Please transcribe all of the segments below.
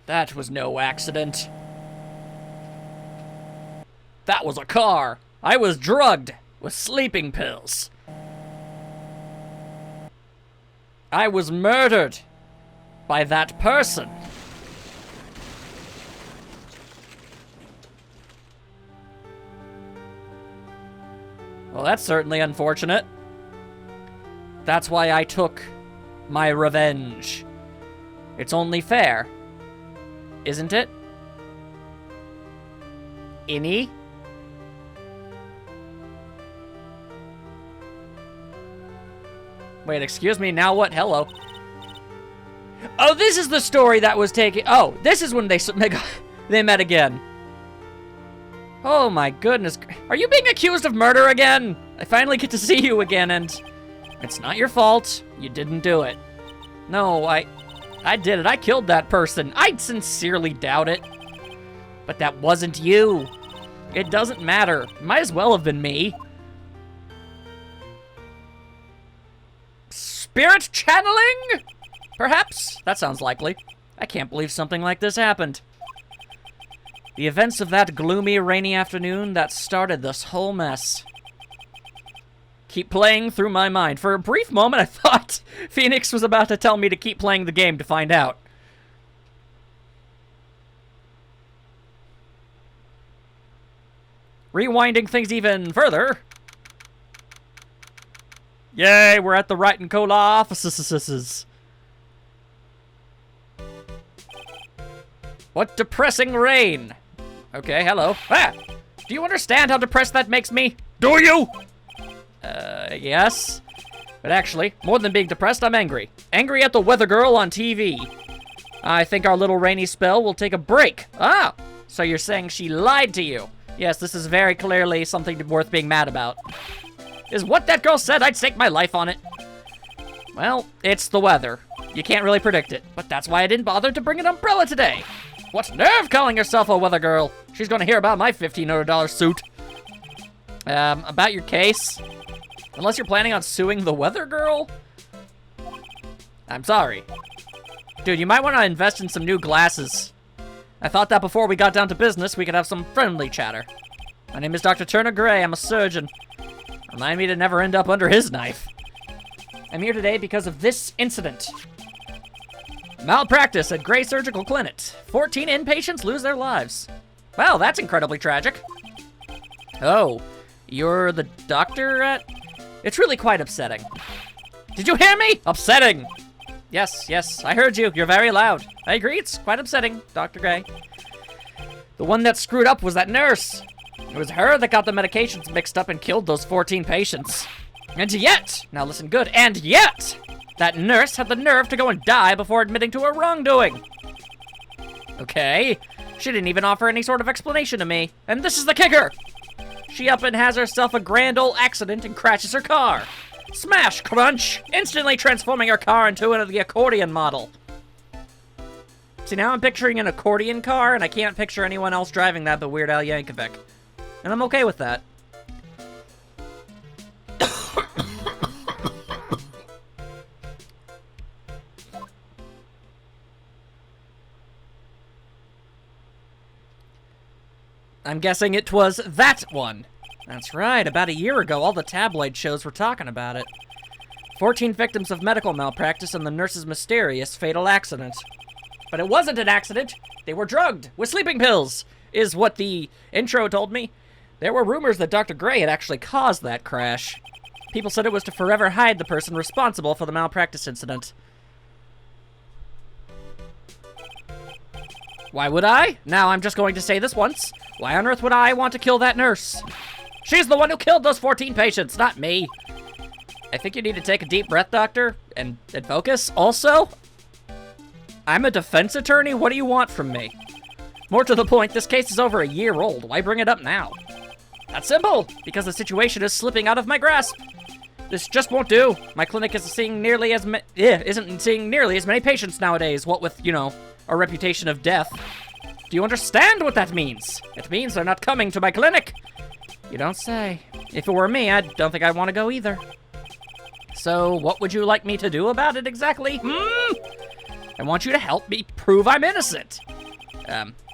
That was no accident. That was a car. I was drugged with sleeping pills. I was murdered by that person. Well, that's certainly unfortunate. That's why I took my revenge. It's only fair, isn't it? Innie? Wait, excuse me, now what? Hello. Oh, this is the story that was taken. Oh, this is when they met again. Oh my goodness. Are you being accused of murder again? I finally get to see you again, and it's not your fault. You didn't do it. No, I did it. I killed that person. I sincerely doubt it. But that wasn't you. It doesn't matter. Might as well have been me. Spirit channeling? Perhaps? That sounds likely. I can't believe something like this happened. The events of that gloomy, rainy afternoon that started this whole mess keep playing through my mind. For a brief moment, I thought Phoenix was about to tell me to keep playing the game to find out. Rewinding things even further. Yay, we're at the Wright and Cola offices. What depressing rain. Okay, hello. Ah! Do you understand how depressed that makes me? Do you? Yes. But actually, more than being depressed, I'm angry. Angry at the weather girl on TV. I think our little rainy spell will take a break. Ah! So you're saying she lied to you? Yes, this is very clearly something worth being mad about. Is what that girl said, I'd stake my life on it. Well, it's the weather. You can't really predict it, but that's why I didn't bother to bring an umbrella today. What nerve calling herself a weather girl? She's gonna hear about my $1,500 suit. About your case? Unless you're planning on suing the weather girl? I'm sorry. Dude, you might want to invest in some new glasses. I thought that before we got down to business, we could have some friendly chatter. My name is Dr. Turner Gray. I'm a surgeon. Remind me to never end up under his knife. I'm here today because of this incident. Malpractice at Gray Surgical Clinic. 14 inpatients lose their lives. Well, that's incredibly tragic. Oh, you're the doctor at... It's really quite upsetting. Did you hear me? Upsetting. Yes, I heard you. You're very loud. I agree, it's quite upsetting, Dr. Gray. The one that screwed up was that nurse. It was her that got the medications mixed up and killed those 14 patients. And yet, now listen good, and yet, that nurse had the nerve to go and die before admitting to her wrongdoing. Okay, she didn't even offer any sort of explanation to me. And this is the kicker. She up and has herself a grand old accident and crashes her car. Smash, crunch, instantly transforming her car into the accordion model. See, now I'm picturing an accordion car, and I can't picture anyone else driving that but Weird Al Yankovic. And I'm okay with that. I'm guessing it was that one. That's right, about a year ago, all the tabloid shows were talking about it. 14 victims of medical malpractice and the nurse's mysterious fatal accident. But it wasn't an accident. They were drugged with sleeping pills, is what the intro told me. There were rumors that Dr. Gray had actually caused that crash. People said it was to forever hide the person responsible for the malpractice incident. Why would I? Now I'm just going to say this once. Why on earth would I want to kill that nurse? She's the one who killed those 14 patients, not me. I think you need to take a deep breath, doctor, and focus. Also, I'm a defense attorney. What do you want from me? More to the point, this case is over a year old. Why bring it up now? That's simple, because the situation is slipping out of my grasp. This just won't do. My clinic isn't seeing nearly as many patients nowadays, what with, you know, a reputation of death. Do you understand what that means? It means they're not coming to my clinic. You don't say. If it were me, I don't think I'd want to go either. So, what would you like me to do about it exactly? I want you to help me prove I'm innocent.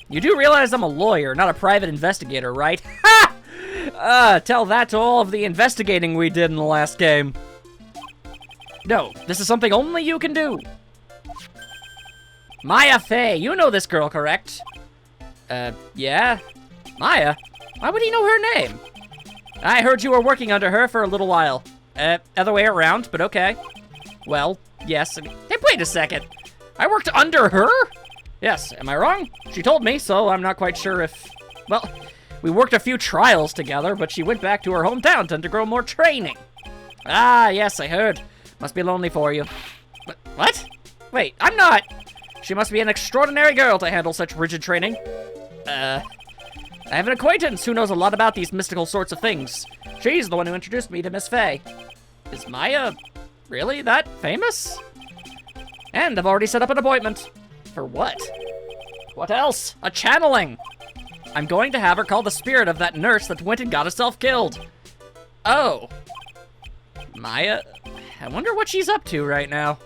You do realize I'm a lawyer, not a private investigator, right? Ha! Tell that to all of the investigating we did in the last game. No, this is something only you can do. Maya Fae, you know this girl, correct? Yeah? Maya? Why would he know her name? I heard you were working under her for a little while. Other way around, but okay. Well, yes. Hey, wait a second. I worked under her? Yes, am I wrong? She told me, so I'm not quite sure if... Well, we worked a few trials together, but she went back to her hometown to undergo more training. Ah, yes, I heard. Must be lonely for you. But, what? Wait, I'm not... She must be an extraordinary girl to handle such rigid training. I have an acquaintance who knows a lot about these mystical sorts of things. She's the one who introduced me to Miss Fae. Is Maya really that famous? And I've already set up an appointment. For what? What else? A channeling! I'm going to have her call the spirit of that nurse that went and got herself killed. Oh. Maya? I wonder what she's up to right now.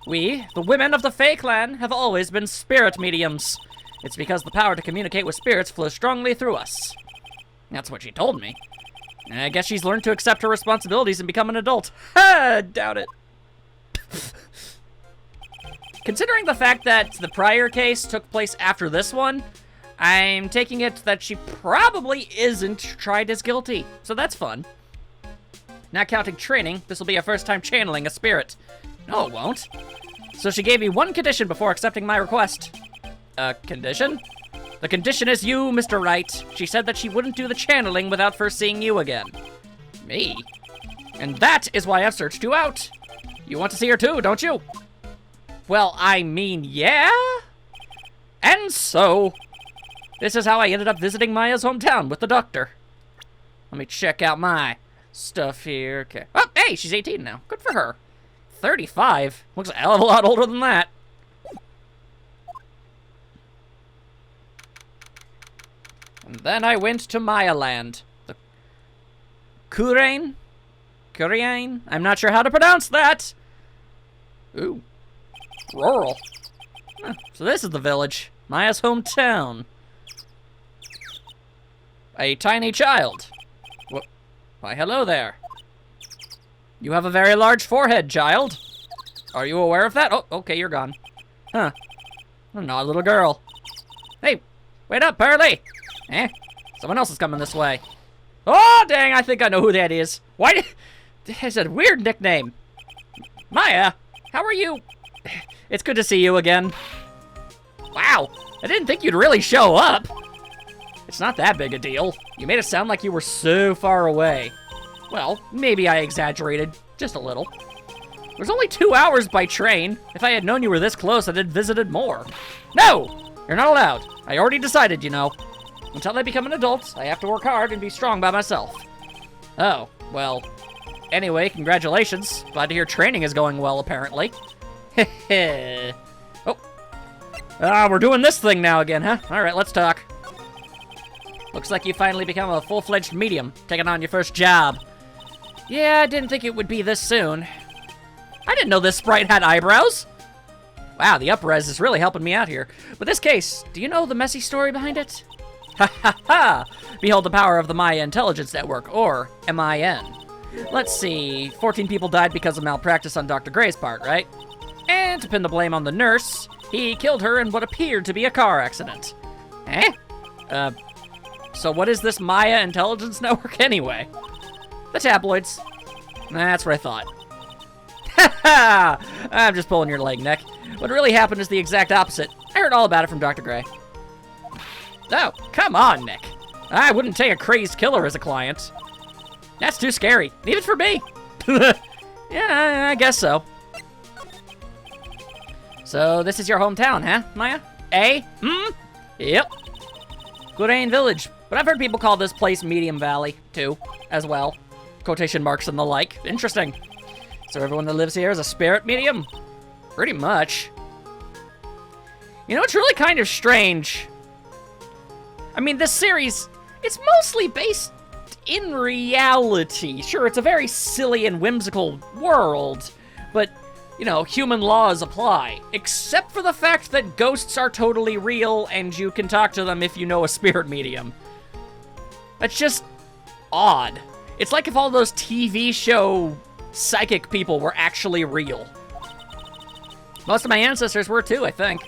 We, the women of the Fae clan, have always been spirit mediums. It's because the power to communicate with spirits flows strongly through us. That's what she told me. And I guess she's learned to accept her responsibilities and become an adult. Ha! Doubt it. Considering the fact that the prior case took place after this one, I'm taking it that she probably isn't tried as guilty. So that's fun. Not counting training, this will be her first time channeling a spirit. No, it won't. So she gave me one condition before accepting my request. A condition? The condition is you, Mr. Wright. She said that she wouldn't do the channeling without first seeing you again. Me? And that is why I've searched you out. You want to see her too, don't you? Well, I mean, yeah? And so, this is how I ended up visiting Maya's hometown with the doctor. Let me check out my stuff here. Okay. Oh, hey, she's 18 now. Good for her. 35? Looks a hell of a lot older than that. And then I went to Maya Land. The Kurain? Kurain? I'm not sure how to pronounce that. Ooh. Rural. Huh, so this is the village. Maya's hometown. A tiny child. Why, hello there. You have a very large forehead, child. Are you aware of that? Oh, okay, you're gone. Huh. I'm not a little girl. Hey, wait up, Pearly. Eh? Someone else is coming this way. Oh, dang, I think I know who that is. Why did... It's a weird nickname. Maya, how are you? It's good to see you again. Wow, I didn't think you'd really show up. It's not that big a deal. You made it sound like you were so far away. Well, maybe I exaggerated, just a little. It was only 2 hours by train. If I had known you were this close, I'd have visited more. No! You're not allowed. I already decided, you know. Until I become an adult, I have to work hard and be strong by myself. Oh, well. Anyway, congratulations. Glad to hear training is going well, apparently. Heh. Oh. Ah, we're doing this thing now again, huh? Alright, let's talk. Looks like you finally become a full-fledged medium, taking on your first job. Yeah, I didn't think it would be this soon. I didn't know this sprite had eyebrows. Wow, the up-res is really helping me out here. But this case, do you know the messy story behind it? Ha ha ha! Behold the power of the Maya Intelligence Network, or MIN. Let's see, 14 people died because of malpractice on Dr. Gray's part, right? And to pin the blame on the nurse, he killed her in what appeared to be a car accident. Eh? So what is this Maya Intelligence Network anyway? The tabloids. That's what I thought. Ha ha! I'm just pulling your leg, Nick. What really happened is the exact opposite. I heard all about it from Dr. Gray. Oh, come on, Nick. I wouldn't take a crazed killer as a client. That's too scary, even for me. Yeah, I guess so. So this is your hometown, huh, Maya? Eh? Yep. Kurain Village. But I've heard people call this place Medium Valley, too, as well. Quotation marks and the like. Interesting. So everyone that lives here is a spirit medium? Pretty much. You know, it's really kind of strange. I mean, this series, it's mostly based in reality. Sure, it's a very silly and whimsical world, but you know, human laws apply, except for the fact that ghosts are totally real and you can talk to them if you know a spirit medium. That's just odd. It's like if all those TV show psychic people were actually real. Most of my ancestors were too, I think.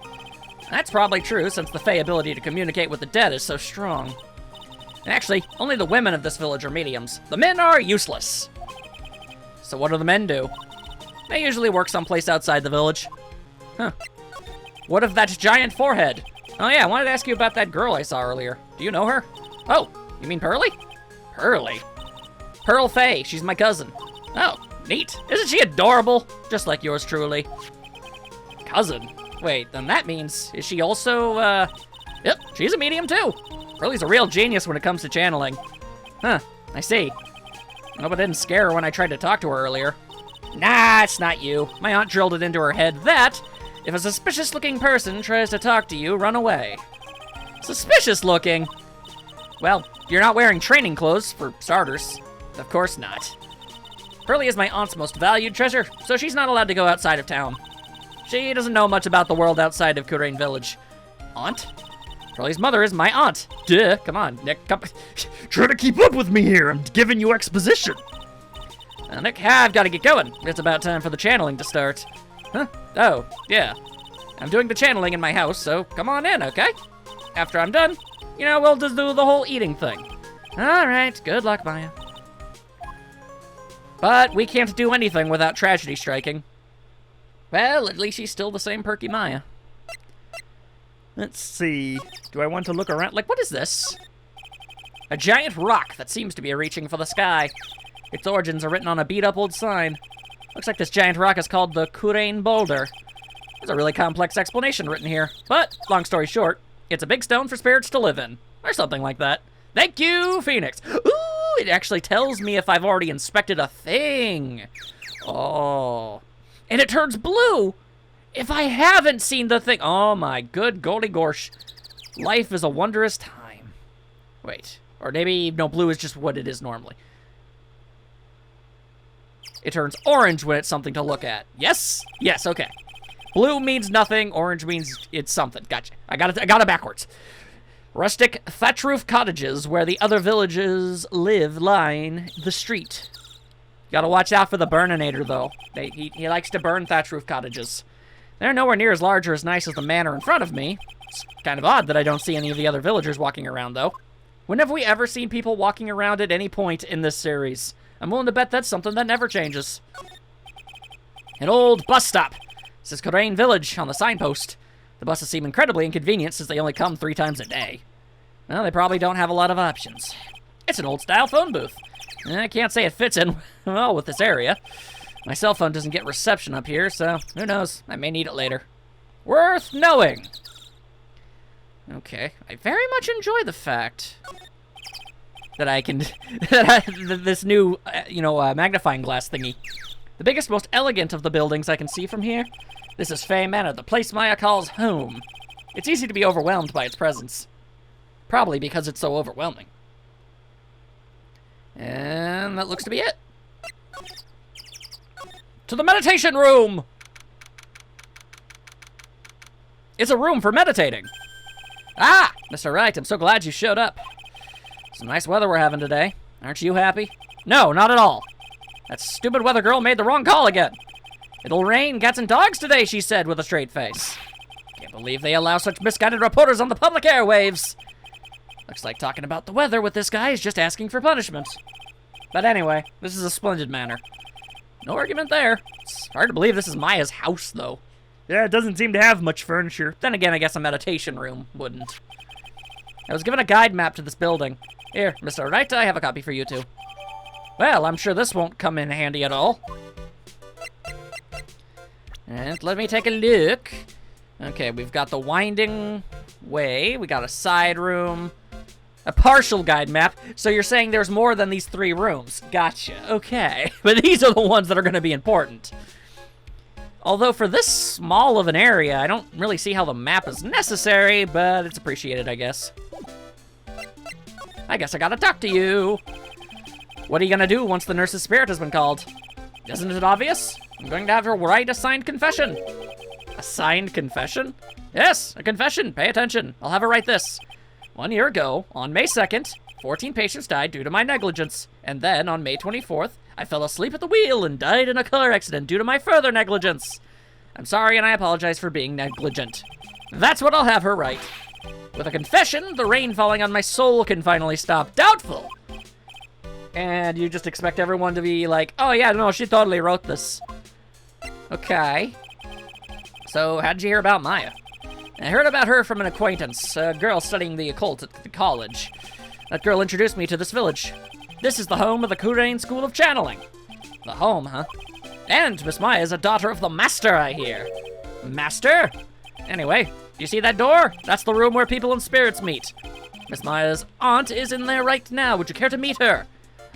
That's probably true, since the Fae ability to communicate with the dead is so strong. And actually, only the women of this village are mediums. The men are useless. So what do the men do? They usually work someplace outside the village. Huh. What of that giant forehead? Oh yeah, I wanted to ask you about that girl I saw earlier. Do you know her? Oh, you mean Pearly? Pearly? Pearl Fae, she's my cousin. Oh, neat. Isn't she adorable? Just like yours truly. Cousin? Wait, then that means, is she also, Yep, she's a medium too. Pearly's a real genius when it comes to channeling. Huh, I see. I hope I didn't scare her when I tried to talk to her earlier. Nah, it's not you. My aunt drilled it into her head that if a suspicious-looking person tries to talk to you, run away. Suspicious-looking? Well, you're not wearing training clothes, for starters. Of course not. Pearly is my aunt's most valued treasure, so she's not allowed to go outside of town. She doesn't know much about the world outside of Kurain village. Aunt? Pearly's mother is my aunt. Duh, come on, Nick, come. Try to keep up with me here, I'm giving you exposition. Nick, I've got to get going. It's about time for the channeling to start. Huh? Oh, yeah. I'm doing the channeling in my house, so come on in, okay? After I'm done, you know, we'll just do the whole eating thing. All right, good luck, Maya. But we can't do anything without tragedy striking. Well, at least she's still the same perky Maya. Let's see. Do I want to look around? Like, what is this? A giant rock that seems to be reaching for the sky. Its origins are written on a beat-up old sign. Looks like this giant rock is called the Kurain boulder. There's a really complex explanation written here. But, long story short, it's a big stone for spirits to live in. Or something like that. Thank you, Phoenix. Ooh, it actually tells me if I've already inspected a thing. Oh. And it turns blue if I haven't seen the thing. Oh my good goldy gorsh. Life is a wondrous time. Wait. Or maybe, no, blue is just what it is normally. It turns orange when it's something to look at. Yes? Yes, okay. Blue means nothing, orange means it's something. Gotcha. I got it backwards. Rustic thatch roof cottages where the other villages live line the street. Gotta watch out for the Burninator, though. He likes to burn thatch roof cottages. They're nowhere near as large or as nice as the manor in front of me. It's kind of odd that I don't see any of the other villagers walking around, though. When have we ever seen people walking around at any point in this series? I'm willing to bet that's something that never changes. An old bus stop. This is Kurain Village on the signpost. The buses seem incredibly inconvenient since they only come 3 times a day. Well, they probably don't have a lot of options. It's an old-style phone booth. I can't say it fits in well with this area. My cell phone doesn't get reception up here, so who knows? I may need it later. Worth knowing. Okay, I very much enjoy the fact that I can, this new, magnifying glass thingy. The biggest, most elegant of the buildings I can see from here. This is Fae Manor, the place Maya calls home. It's easy to be overwhelmed by its presence. Probably because it's so overwhelming. And that looks to be it. To the meditation room! It's a room for meditating. Ah, Mr. Wright, I'm so glad you showed up. Some nice weather we're having today. Aren't you happy? No, not at all. That stupid weather girl made the wrong call again. It'll rain cats and dogs today, she said with a straight face. Can't believe they allow such misguided reporters on the public airwaves. Looks like talking about the weather with this guy is just asking for punishment. But anyway, this is a splendid manor. No argument there. It's hard to believe this is Maya's house, though. Yeah, it doesn't seem to have much furniture. Then again, I guess a meditation room wouldn't. I was given a guide map to this building. Here, Mr. Wright, I have a copy for you too. Well, I'm sure this won't come in handy at all. And let me take a look. Okay, we've got the winding way. We got a side room. A partial guide map. So you're saying there's more than these 3 rooms. Gotcha. Okay. But these are the ones that are going to be important. Although for this small of an area, I don't really see how the map is necessary, but it's appreciated, I guess. I guess I gotta talk to you. What are you gonna do once the nurse's spirit has been called? Isn't it obvious? I'm going to have her write a signed confession. A signed confession? Yes, a confession. Pay attention. I'll have her write this. 1 year ago, on May 2nd, 14 patients died due to my negligence. And then, on May 24th, I fell asleep at the wheel and died in a car accident due to my further negligence. I'm sorry and I apologize for being negligent. That's what I'll have her write. With a confession, the rain falling on my soul can finally stop. Doubtful. And you just expect everyone to be like, oh yeah, no, she totally wrote this. Okay. So, how'd you hear about Maya? I heard about her from an acquaintance, a girl studying the occult at the college. That girl introduced me to this village. This is the home of the Kurain School of Channeling. The home, huh? And Miss Maya is a daughter of the Master, I hear. Master? Anyway, you see that door? That's the room where people and spirits meet. Miss Maya's aunt is in there right now. Would you care to meet her?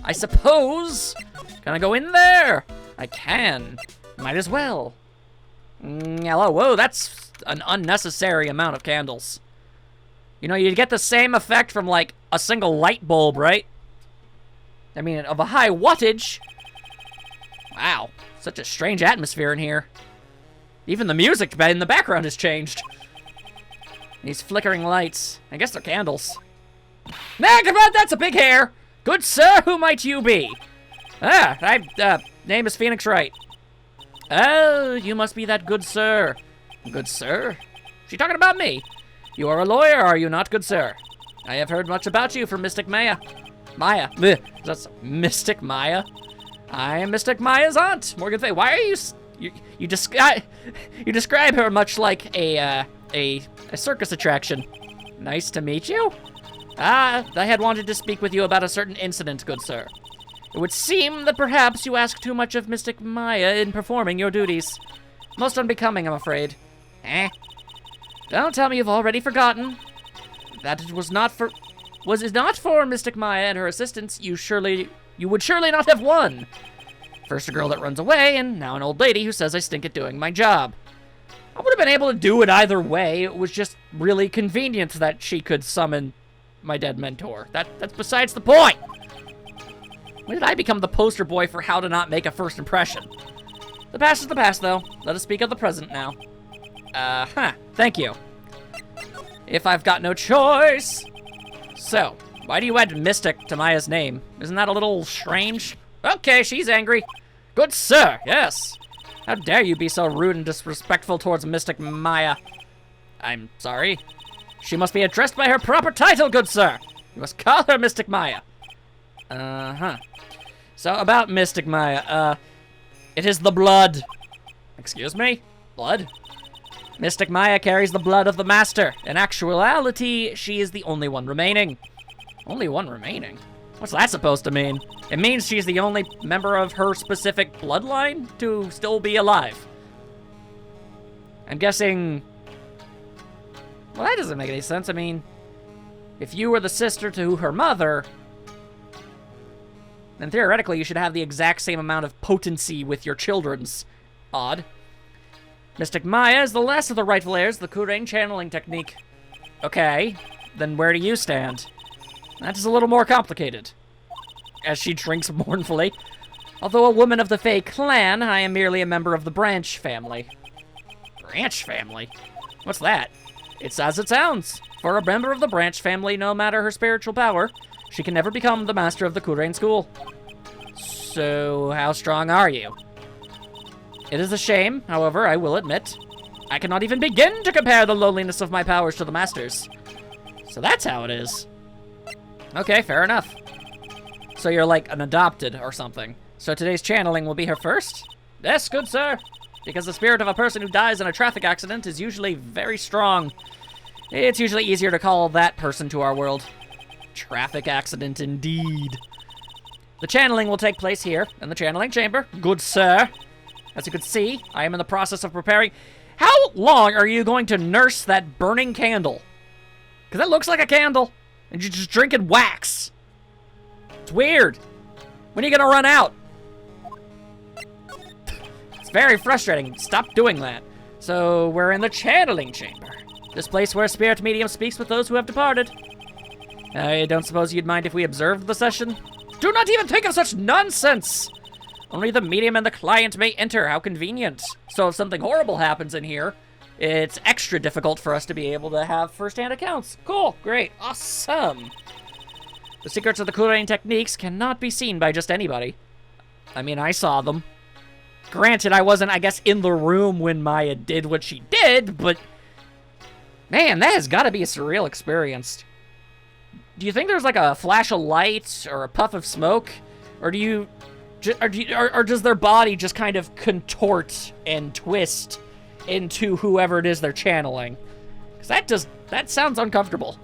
I suppose. Can I go in there? I can. Might as well. Hello, whoa, that's an unnecessary amount of candles. You know, you'd get the same effect from, like, a single light bulb, right? I mean, of a high wattage. Wow, such a strange atmosphere in here. Even the music in the background has changed. These flickering lights. I guess they're candles. Nah, come on, that's a big hair. Good sir, who might you be? Name is Phoenix Wright. Oh, you must be that good sir. Good sir? She talking about me? You are a lawyer, are you not, good sir? I have heard much about you from Mystic Maya. Maya. That's Mystic Maya. I am Mystic Maya's aunt, Morgan Fae. Why are you describe her much like a circus attraction. Nice to meet you. I had wanted to speak with you about a certain incident, good sir. It would seem that perhaps you ask too much of Mystic Maya in performing your duties. Most unbecoming, I'm afraid. Don't tell me you've already forgotten. That it was not for Mystic Maya and her assistants, you would surely not have won. First a girl that runs away, and now an old lady who says I stink at doing my job. I would have been able to do it either way. It was just really convenient that she could summon my dead mentor. That's besides the point. When did I become the poster boy for how to not make a first impression? The past is the past, though. Let us speak of the present now. Thank you. If I've got no choice. So, why do you add Mystic to Maya's name? Isn't that a little strange? Okay, she's angry. Good sir, yes. How dare you be so rude and disrespectful towards Mystic Maya? I'm sorry. She must be addressed by her proper title, good sir. You must call her Mystic Maya. So, about Mystic Maya, it is the blood. Excuse me? Blood? Mystic Maya carries the blood of the Master. In actuality, she is the only one remaining. Only one remaining? What's that supposed to mean? It means she's the only member of her specific bloodline to still be alive. I'm guessing... Well, that doesn't make any sense. I mean, if you were the sister to her mother, then theoretically you should have the exact same amount of potency with your children's. Odd. Mystic Maya is the last of the rightful heirs of the Kurain channeling technique. Okay, then where do you stand? That is a little more complicated. As she drinks mournfully. Although a woman of the Fae clan, I am merely a member of the branch family. Branch family? What's that? It's as it sounds. For a member of the branch family, no matter her spiritual power, she can never become the master of the Kurain school. So, how strong are you? It is a shame, however, I will admit. I cannot even begin to compare the lowliness of my powers to the master's. So that's how it is. Okay, fair enough. So you're like an adopted or something. So today's channeling will be her first? Yes, good sir. Because the spirit of a person who dies in a traffic accident is usually very strong. It's usually easier to call that person to our world. Traffic accident indeed. The channeling will take place here in the channeling chamber. Good sir. As you can see, I am in the process of preparing... How long are you going to nurse that burning candle? Because that looks like a candle. And you're just drinking wax. It's weird. When are you going to run out? It's very frustrating. Stop doing that. So, we're in the channeling chamber. This place where a spirit medium speaks with those who have departed. I don't suppose you'd mind if we observed the session? Do not even think of such nonsense! Only the medium and the client may enter. How convenient. So if something horrible happens in here, it's extra difficult for us to be able to have first-hand accounts. Cool, great, awesome. The secrets of the Kurain techniques cannot be seen by just anybody. I mean, I saw them. Granted, I wasn't, I guess, in the room when Maya did what she did, but... Man, that has got to be a surreal experience. Do you think there's like a flash of light or a puff of smoke? Or or does their body just kind of contort and twist into whoever it is they're channeling? Because that sounds uncomfortable.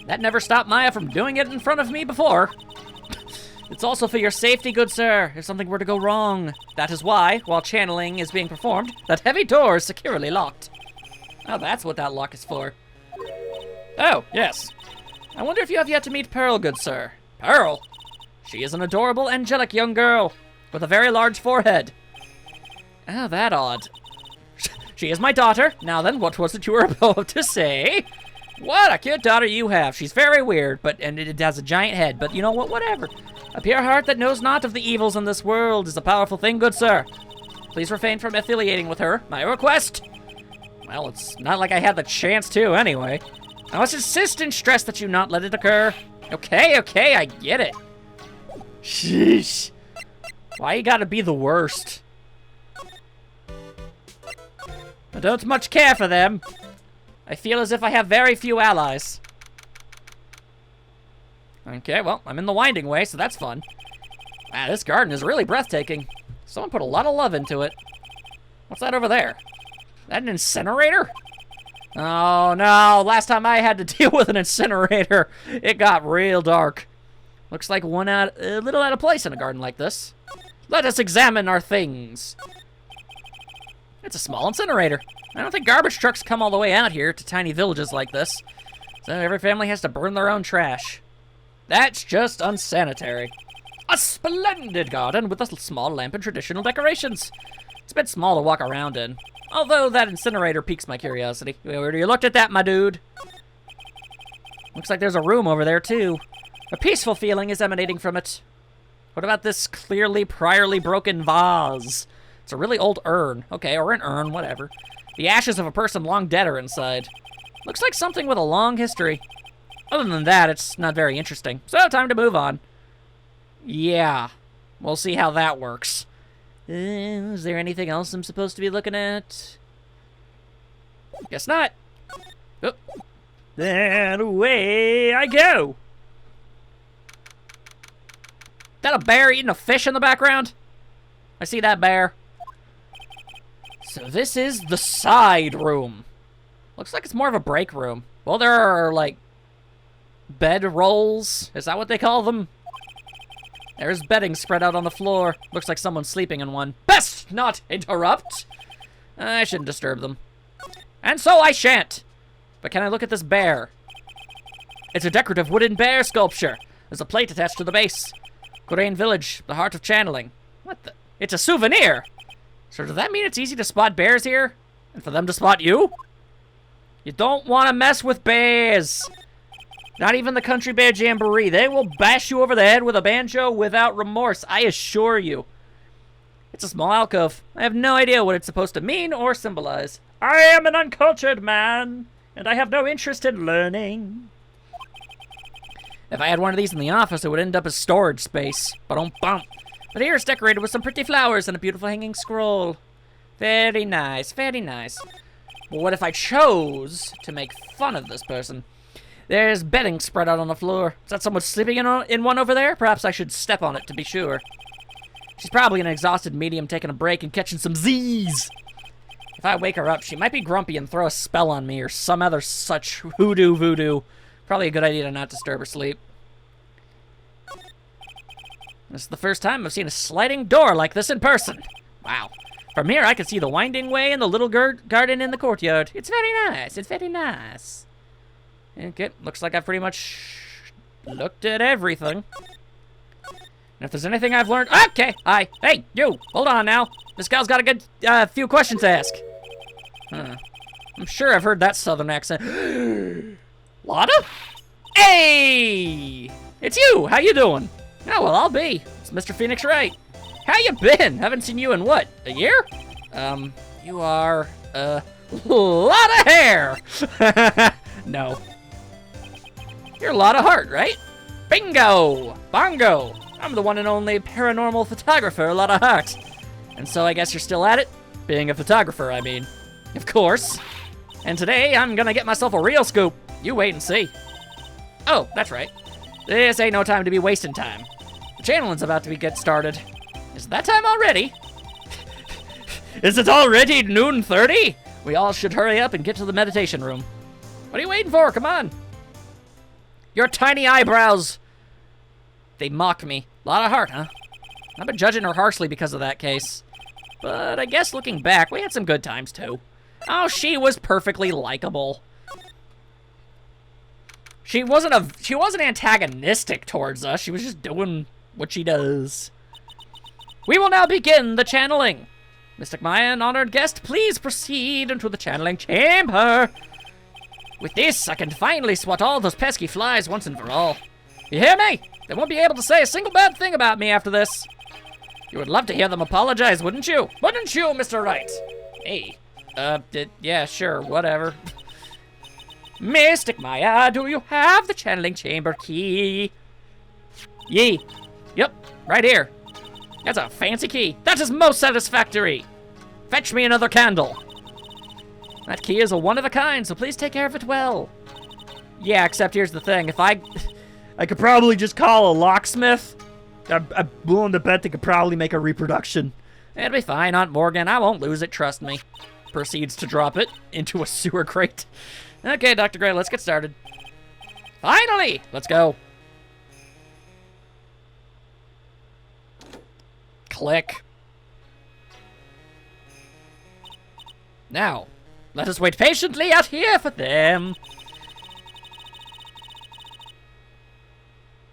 That never stopped Maya from doing it in front of me before. It's also for your safety, good sir, if something were to go wrong. That is why, while channeling is being performed, that heavy door is securely locked. Oh, that's what that lock is for. Oh, yes. I wonder if you have yet to meet Pearl, good sir. Pearl? She is an adorable, angelic young girl with a very large forehead. Oh, that odd. She is my daughter. Now then, what was it you were about to say? What a cute daughter you have. She's very weird, and it has a giant head, but you know what? Whatever. A pure heart that knows not of the evils in this world is a powerful thing, good sir. Please refrain from affiliating with her. My request. Well, it's not like I had the chance to, anyway. I must insist and stress that you not let it occur. Okay, I get it. Sheesh. Why you gotta be the worst? I don't much care for them. I feel as if I have very few allies. Okay, well, I'm in the winding way, so that's fun. Wow, this garden is really breathtaking. Someone put a lot of love into it. What's that over there? That an incinerator? Oh, no. Last time I had to deal with an incinerator, it got real dark. Looks like a little out of place in a garden like this. Let us examine our things. It's a small incinerator. I don't think garbage trucks come all the way out here to tiny villages like this. So every family has to burn their own trash. That's just unsanitary. A splendid garden with a small lamp and traditional decorations. It's a bit small to walk around in. Although that incinerator piques my curiosity. Where you looked at that, my dude? Looks like there's a room over there, too. A peaceful feeling is emanating from it. What about this clearly priorly broken vase? It's a really old urn. Okay, or an urn, whatever. The ashes of a person long dead are inside. Looks like something with a long history. Other than that, it's not very interesting. So, time to move on. Yeah. We'll see how that works. Is there anything else I'm supposed to be looking at? Guess not. Oh. Then away I go. Is that a bear eating a fish in the background? I see that bear. So this is the side room. Looks like it's more of a break room. Well, there are, like, bed rolls. Is that what they call them? There's bedding spread out on the floor. Looks like someone's sleeping in one. Best not interrupt. I shouldn't disturb them. And so I shan't. But can I look at this bear? It's a decorative wooden bear sculpture. There's a plate attached to the base. Kurain Village, the heart of channeling. What the? It's a souvenir. So does that mean it's easy to spot bears here? And for them to spot you? You don't want to mess with bears. Not even the Country Bear Jamboree. They will bash you over the head with a banjo without remorse, I assure you. It's a small alcove. I have no idea what it's supposed to mean or symbolize. I am an uncultured man, and I have no interest in learning. If I had one of these in the office, it would end up as storage space. Ba-dum-bum. But here it's decorated with some pretty flowers and a beautiful hanging scroll. Very nice, very nice. But what if I chose to make fun of this person? There's bedding spread out on the floor. Is that someone sleeping in one over there? Perhaps I should step on it to be sure. She's probably an exhausted medium taking a break and catching some Z's. If I wake her up, she might be grumpy and throw a spell on me or some other such hoodoo voodoo. Probably a good idea to not disturb her sleep. This is the first time I've seen a sliding door like this in person. Wow. From here, I can see the winding way and the little garden in the courtyard. It's very nice. It's very nice. Okay, looks like I've pretty much looked at everything. And if there's anything I've learned... Okay, hi. Hey, you. Hold on now. This gal's got a good few questions to ask. I'm sure I've heard that southern accent. Lotta? Hey! It's you! How you doing? Oh, well, I'll be. It's Mr. Phoenix Wright. How you been? Haven't seen you in what, a year? You are, lot of hair. No. You're a lot of heart, right? Bingo! Bongo! I'm the one and only paranormal photographer, a lot of heart. And so I guess you're still at it? Being a photographer, I mean. Of course. And today, I'm gonna get myself a real scoop. You wait and see. Oh, that's right. This ain't no time to be wasting time. The channeling's about to get started. Is it that time already? Is it already noon 30? We all should hurry up and get to the meditation room. What are you waiting for? Come on. Your tiny eyebrows. They mock me. A lot of heart, huh? I've been judging her harshly because of that case. But I guess looking back, we had some good times too. Oh, she was perfectly likable. She wasn't antagonistic towards us. She was just doing what she does. We will now begin the channeling. Mystic Maya and honored guest, please proceed into the channeling chamber. With this, I can finally swat all those pesky flies once and for all. You hear me? They won't be able to say a single bad thing about me after this. You would love to hear them apologize, wouldn't you? Wouldn't you, Mr. Wright? Hey, yeah, sure, whatever. Mystic Maya, do you have the channeling chamber key? Yee. Yep, right here. That's a fancy key. That is most satisfactory. Fetch me another candle. That key is a one of a kind, so please take care of it well. Yeah, except here's the thing. If I could probably just call a locksmith. I'm willing to bet they could probably make a reproduction. It'll be fine, Aunt Morgan. I won't lose it, trust me. Proceeds to drop it into a sewer crate. Okay, Dr. Gray, let's get started. Finally! Let's go. Click. Now, let us wait patiently out here for them.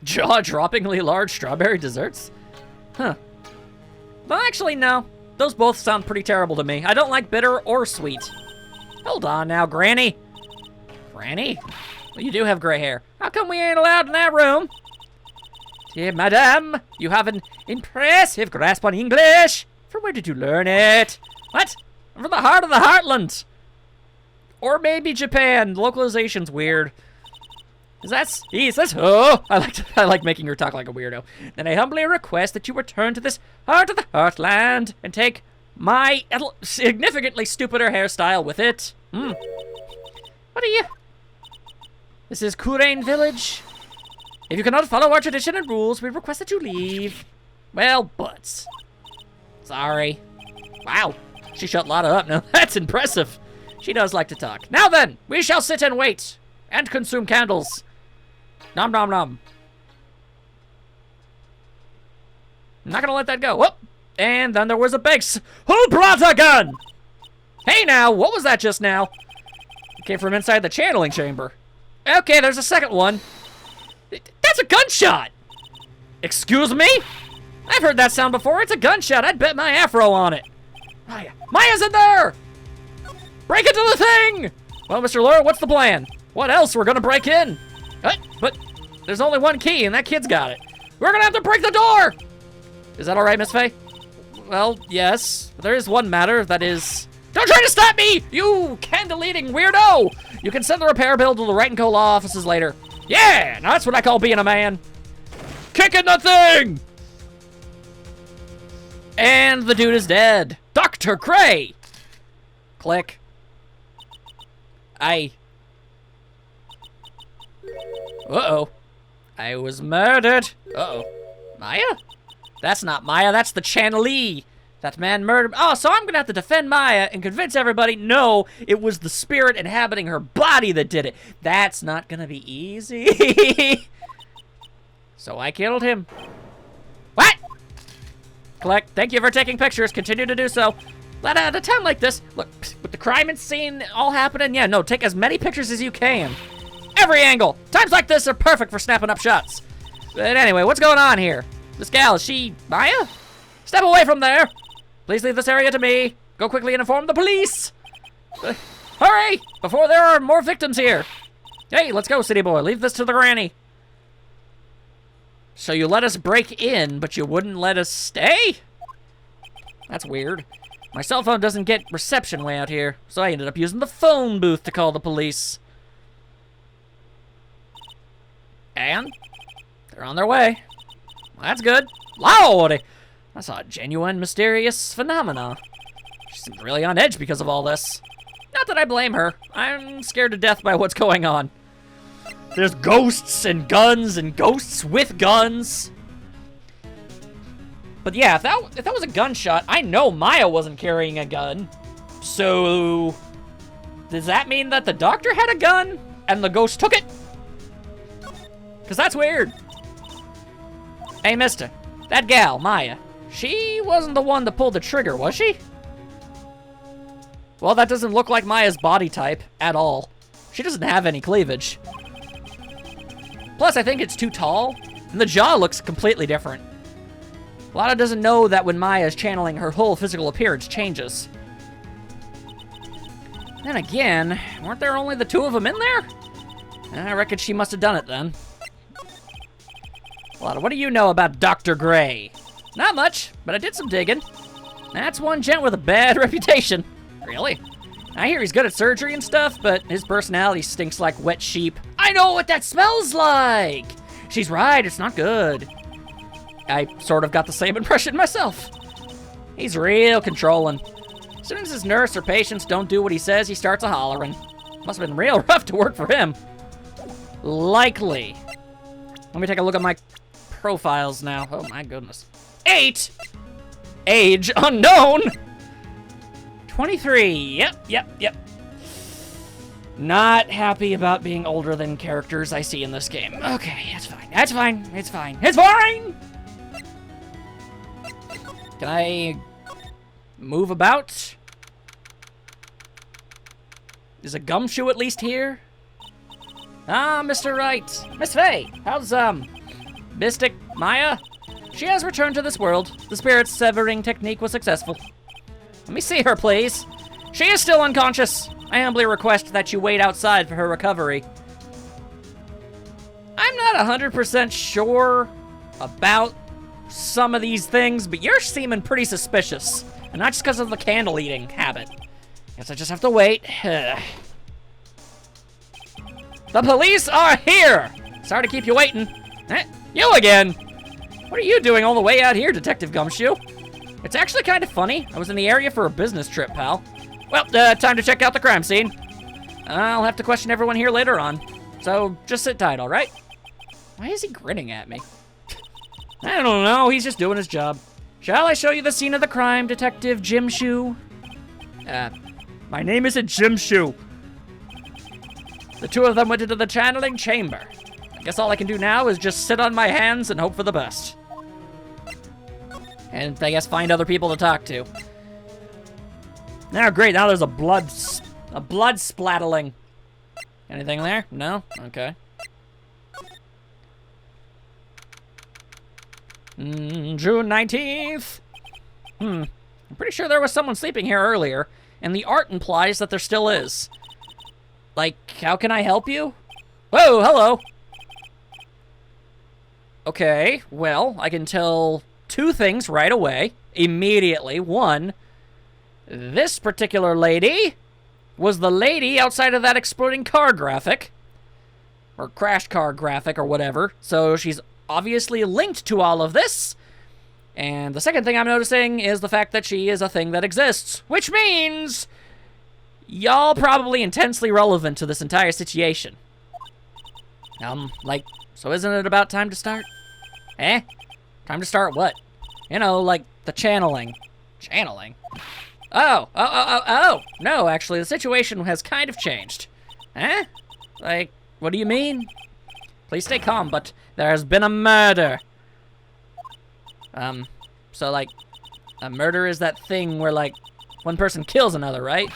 Jaw-droppingly large strawberry desserts? Huh. Well, actually, no. Those both sound pretty terrible to me. I don't like bitter or sweet. Hold on now, Granny. Granny? Well, you do have gray hair. How come we ain't allowed in that room? Dear madame, you have an impressive grasp on English. From where did you learn it? What? From the heart of the heartland. Or maybe Japan. Localization's weird. Oh, I like making her talk like a weirdo. Then I humbly request that you return to this heart of the heartland and take my significantly stupider hairstyle with it. What are you? This is Kurain village. If you cannot follow our tradition and rules, we request that you leave. Well, butts. Sorry. Wow, she shut Lotta up. Now that's impressive. She does like to talk. Now then, we shall sit and wait and consume candles. Nom nom nom. I'm not gonna let that go. Whoop. And then there was a base. Who brought a gun? Hey now, what was that just now? It came from inside the channeling chamber. Okay, there's a second one. That's a gunshot! Excuse me? I've heard that sound before. It's a gunshot. I'd bet my afro on it. Maya's in there! Break into the thing! Well, Mr. Lawyer, what's the plan? What else? We're gonna break in. But there's only one key, and that kid's got it. We're gonna have to break the door! Is that all right, Miss Faye? Well, yes. But there is one matter that is... Don't try to stop me, you candle-eating weirdo! You can send the repair bill to the Wright & Co. law offices later. Yeah, now that's what I call being a man. Kicking the thing! And the dude is dead. Dr. Gray! Click. Uh-oh. I was murdered. Uh-oh. Maya? That's not Maya, that's the channelee. That man murdered... Oh, so I'm gonna have to defend Maya and convince everybody, no, it was the spirit inhabiting her body that did it. That's not gonna be easy. So I killed him. What? Click. Thank you for taking pictures. Continue to do so. At a time like this, look, with the crime scene all happening, yeah, no, take as many pictures as you can. Every angle. Times like this are perfect for snapping up shots. But anyway, what's going on here? This gal, is she Maya? Step away from there. Please leave this area to me. Go quickly and inform the police. Hurry, before there are more victims here. Hey, let's go, city boy. Leave this to the granny. So you let us break in, but you wouldn't let us stay? That's weird. My cell phone doesn't get reception way out here, so I ended up using the phone booth to call the police. And they're on their way. Well, that's good. Lordy! I saw a genuine mysterious phenomena. She seems really on edge because of all this. Not that I blame her. I'm scared to death by what's going on. There's ghosts and guns and ghosts with guns. But yeah, if that was a gunshot, I know Maya wasn't carrying a gun. So does that mean that the doctor had a gun and the ghost took it? Because that's weird. Hey, mister, that gal, Maya, she wasn't the one that pulled the trigger, was she? Well, that doesn't look like Maya's body type at all. She doesn't have any cleavage. Plus, I think it's too tall, and the jaw looks completely different. Lana doesn't know that when Maya is channeling, her whole physical appearance changes. Then again, weren't there only the two of them in there? I reckon she must have done it then. Lana, what do you know about Dr. Gray? Not much, but I did some digging. That's one gent with a bad reputation. Really? I hear he's good at surgery and stuff, but his personality stinks like wet sheep. I know what that smells like! She's right, it's not good. I sort of got the same impression myself. He's real controlling. As soon as his nurse or patients don't do what he says, he starts a-hollering. Must have been real rough to work for him. Likely. Let me take a look at my profiles now. Oh my goodness. 8! Age unknown! 23. Yep. Not happy about being older than characters I see in this game. Okay, it's fine. It's fine. Can I move about? Is a gumshoe at least here? Ah, Mr. Right. Miss Fae, how's, Mystic Maya? She has returned to this world. The spirit severing technique was successful. Let me see her, please. She is still unconscious. I humbly request that you wait outside for her recovery. I'm not 100% sure about some of these things, but you're seeming pretty suspicious. And not just because of the candle eating habit. Guess I just have to wait. The police are here! Sorry to keep you waiting. You again! What are you doing all the way out here, Detective Gumshoe? It's actually kind of funny. I was in the area for a business trip, pal. Well, time to check out the crime scene. I'll have to question everyone here later on. So, just sit tight, all right? Why is he grinning at me? I don't know, he's just doing his job. Shall I show you the scene of the crime, Detective Jim Shoe? My name isn't Jim Shoe. The two of them went into the channeling chamber. I guess all I can do now is just sit on my hands and hope for the best. And I guess find other people to talk to. Now, great, now there's a blood splattling. Anything there? No? Okay. June 19th. I'm pretty sure there was someone sleeping here earlier, and the art implies that there still is. Like, how can I help you? Whoa, hello. Okay, well, I can tell two things right away, immediately. One, this particular lady was the lady outside of that exploding car graphic, or crash car graphic, or whatever, so she's obviously linked to all of this. And the second thing I'm noticing is the fact that she is a thing that exists, which means y'all probably intensely relevant to this entire situation. So isn't it about time to start? Time to start what? You know, like the channeling. Channeling? Oh, no, actually, the situation has kind of changed. Like, what do you mean? Please stay calm, but there has been a murder. So, like, a murder is that thing where, like, one person kills another, right?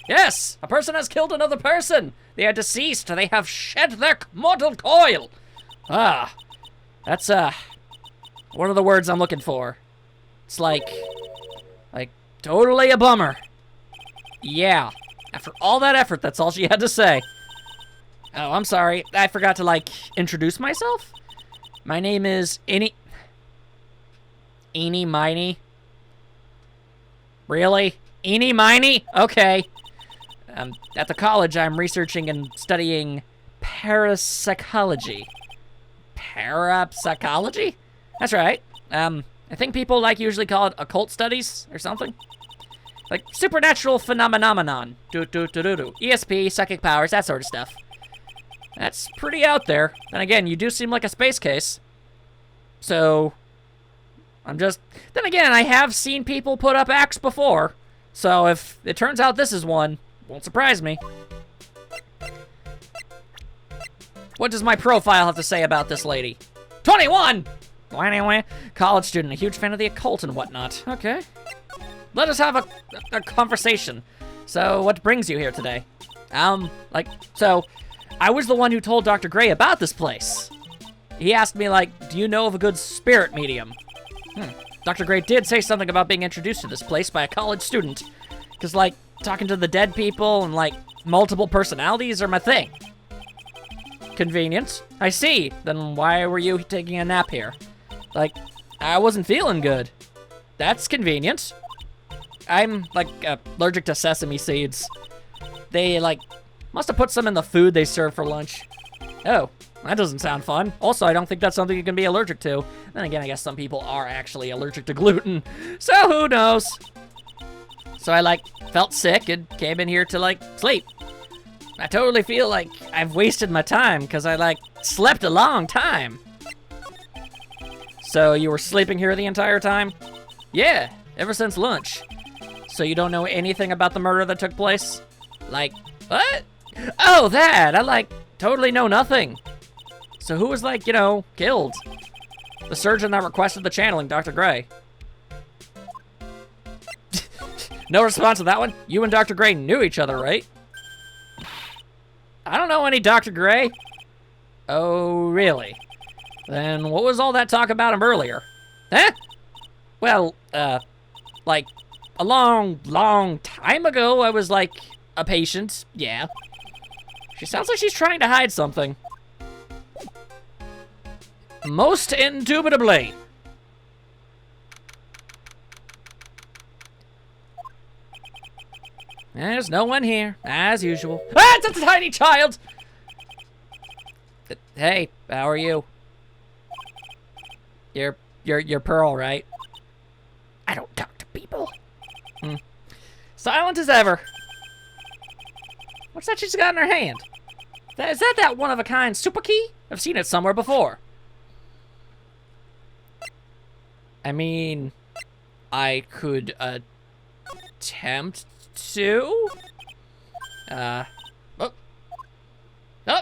Yes, a person has killed another person. They are deceased. They have shed their mortal coil. That's, one of the words I'm looking for. It's like, totally a bummer. Yeah, after all that effort, that's all she had to say. Oh, I'm sorry. I forgot to, like, introduce myself? My name is Eeny Miny. Really? Eeny Miny? Okay. At the college, I'm researching and studying parapsychology. Parapsychology? That's right. I think people usually call it occult studies or something. Like supernatural phenomenon. ESP, psychic powers, that sort of stuff. That's pretty out there. And again, you do seem like a space case. So, then again, I have seen people put up acts before. So if it turns out this is one, won't surprise me. What does my profile have to say about this lady? 21! Well, anyway, college student, a huge fan of the occult and whatnot. Okay. Let us have a conversation. So, what brings you here today? So, I was the one who told Dr. Gray about this place. He asked me, do you know of a good spirit medium? Dr. Gray did say something about being introduced to this place by a college student. Because, talking to the dead people and, multiple personalities are my thing. Convenient. I see. Then why were you taking a nap here? I wasn't feeling good. That's convenient. I'm, allergic to sesame seeds. They, must have put some in the food they serve for lunch. Oh, that doesn't sound fun. Also, I don't think that's something you can be allergic to. Then again, I guess some people are actually allergic to gluten. So who knows? So I, felt sick and came in here to, sleep. I totally feel like I've wasted my time because I, slept a long time. So you were sleeping here the entire time? Yeah, ever since lunch. So you don't know anything about the murder that took place? What? Oh, that! I, totally know nothing. So who was, killed? The surgeon that requested the channeling, Dr. Gray. No response to that one? You and Dr. Gray knew each other, right? I don't know any Dr. Gray. Oh, really? Then what was all that talk about him earlier? Huh? Well, a long time ago, I was, a patient. Yeah. She sounds like she's trying to hide something. Most indubitably. There's no one here, as usual. Ah, it's a tiny child! Hey, how are you? You're Pearl, right? I don't talk to people. Silent as ever. What's that she's got in her hand? Is that one-of-a-kind super key? I've seen it somewhere before. I mean, I could attempt to. Oh,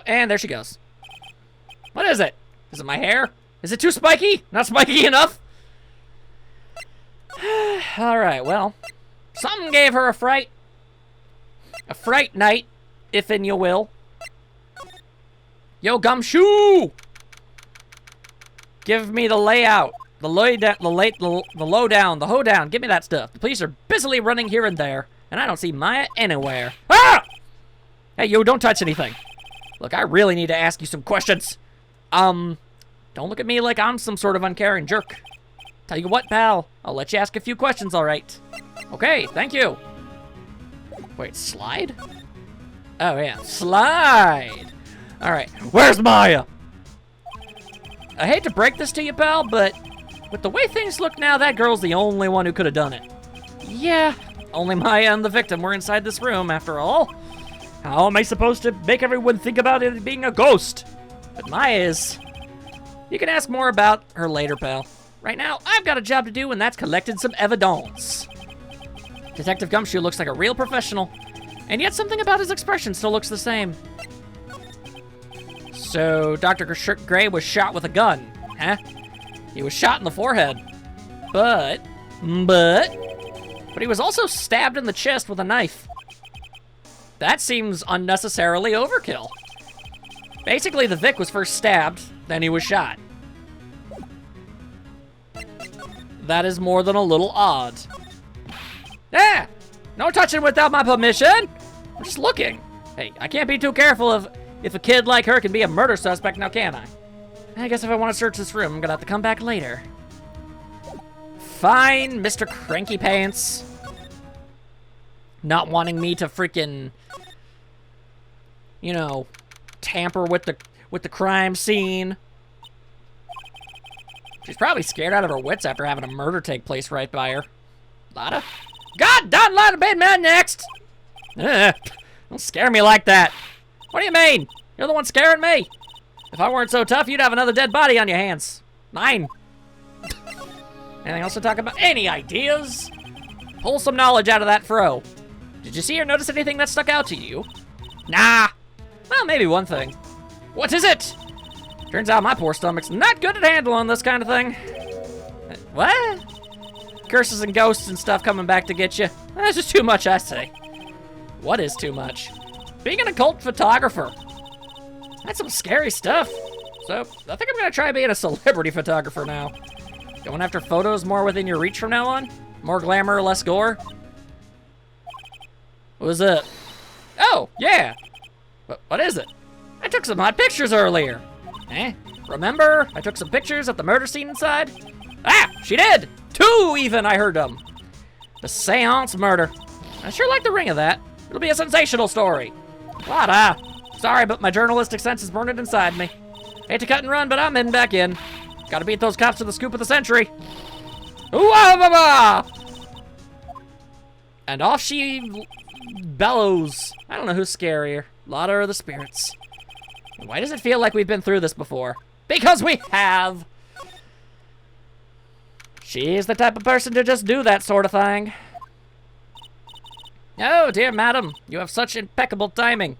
and there she goes. What is it? Is it my hair? Is it too spiky? Not spiky enough? All right, well, something gave her a fright. A fright night, if in you will. Yo, Gumshoe! Give me the layout. The lowdown, the hoedown. Give me that stuff. The police are busily running here and there, and I don't see Maya anywhere. Ah! Hey, yo, don't touch anything. Look, I really need to ask you some questions. Don't look at me like I'm some sort of uncaring jerk. Tell you what, pal, I'll let you ask a few questions, all right? Okay, thank you. Wait, slide? Oh, yeah, slide. All right, where's Maya? I hate to break this to you, pal, but with the way things look now, that girl's the only one who could have done it. Yeah, only Maya and the victim were inside this room, after all. How am I supposed to make everyone think about it being a ghost? But Maya is. You can ask more about her later, pal. Right now, I've got a job to do, and that's collecting some evidence. Detective Gumshoe looks like a real professional, and yet something about his expression still looks the same. So, Dr. Gray was shot with a gun, huh? He was shot in the forehead. But he was also stabbed in the chest with a knife. That seems unnecessarily overkill. Basically, the Vic was first stabbed, then he was shot. That is more than a little odd. Ah! No touching without my permission! I'm just looking. Hey, I can't be too careful if a kid like her can be a murder suspect, now can I? I guess if I want to search this room, I'm gonna have to come back later. Fine, Mr. Cranky Pants. Not wanting me to freaking, you know, tamper with the crime scene. She's probably scared out of her wits after having a murder take place right by her. Lotta? God, don't let him be man next! Ugh, don't scare me like that. What do you mean? You're the one scaring me. If I weren't so tough, you'd have another dead body on your hands. 9. Anything else to talk about? Any ideas? Pull some knowledge out of that fro. Did you see or notice anything that stuck out to you? Nah. Well, maybe one thing. What is it? Turns out my poor stomach's not good at handling this kind of thing. What? Curses and ghosts and stuff coming back to get you. That's just too much, I say. What is too much? Being an occult photographer. That's some scary stuff. So, I think I'm gonna try being a celebrity photographer now. Going after photos more within your reach from now on? More glamour, less gore? What was it? Oh, yeah. What is it? I took some hot pictures earlier. Eh? Remember? I took some pictures at the murder scene inside? Ah, she did! 2 even, I heard them. The seance murder. I sure like the ring of that. It'll be a sensational story. Lotta. Sorry, but my journalistic sense is burning inside me. Hate to cut and run, but I'm heading back in. Gotta beat those cops to the scoop of the century. Ooh-ah-ba-ba! And off she bellows. I don't know who's scarier, Lotta or the spirits. Why does it feel like we've been through this before? Because we have! She's the type of person to just do that sort of thing. Oh, dear madam, you have such impeccable timing.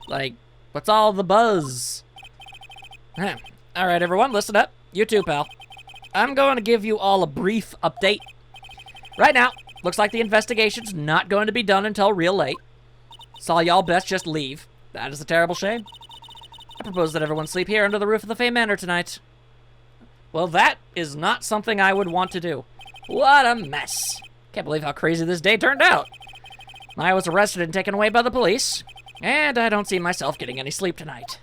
Like, what's all the buzz? Alright, everyone, listen up. You too, pal. I'm going to give you all a brief update. Right now, looks like the investigation's not going to be done until real late. So y'all best just leave. That is a terrible shame. I propose that everyone sleep here under the roof of the Fae Manor tonight. Well, that is not something I would want to do. What a mess. Can't believe how crazy this day turned out. I was arrested and taken away by the police, and I don't see myself getting any sleep tonight.